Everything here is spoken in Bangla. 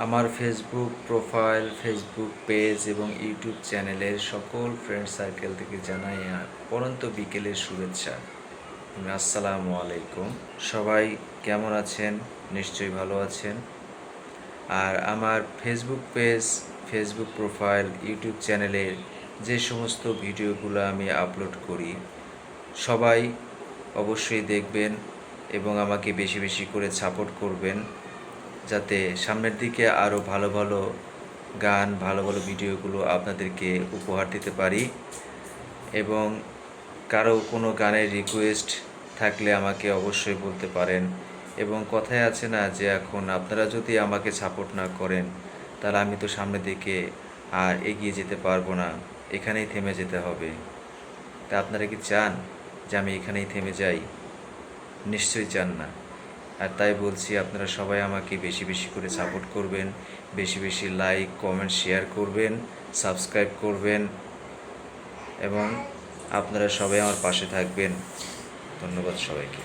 আমার ফেসবুক প্রোফাইল, ফেসবুক পেজ এবং ইউটিউব চ্যানেলের সকল ফ্রেন্ড সার্কেল থেকে জানাই পরন্ত বিকেলের শুভেচ্ছা। আসসালামু আলাইকুম। সবাই কেমন আছেন? নিশ্চয়ই ভালো আছেন। আর আমার Facebook page, Facebook profile, YouTube চ্যানেলের যে সমস্ত ভিডিওগুলো আমি আপলোড করি, সবাই অবশ্যই দেখবেন এবং আমাকে বেশি বেশি করে সাপোর্ট করবেন, যাতে সামনের দিকে আরও ভালো ভালো গান, ভালো ভালো ভিডিওগুলো আপনাদেরকে উপহার দিতে পারি। এবং কারো কোনো গানের রিকোয়েস্ট থাকলে আমাকে অবশ্যই বলতে পারেন। এবং কথায় আছে না যে এখন আপনারা যদি আমাকে সাপোর্ট না করেন তাহলে আমি তো সামনের দিকে আর এগিয়ে যেতে পারবো না, এখানেই থেমে যেতে হবে। তা আপনারা কি চান যে আমি এখানেই থেমে যাই? নিশ্চয়ই চান না। আর তাই বলছি, আপনারা সবাই আমাকে বেশি বেশি করে সাপোর্ট করবেন, বেশি বেশি লাইক, কমেন্ট, শেয়ার করবেন, সাবস্ক্রাইব করবেন এবং আপনারা সবাই আমার পাশে থাকবেন। ধন্যবাদ সবাইকে।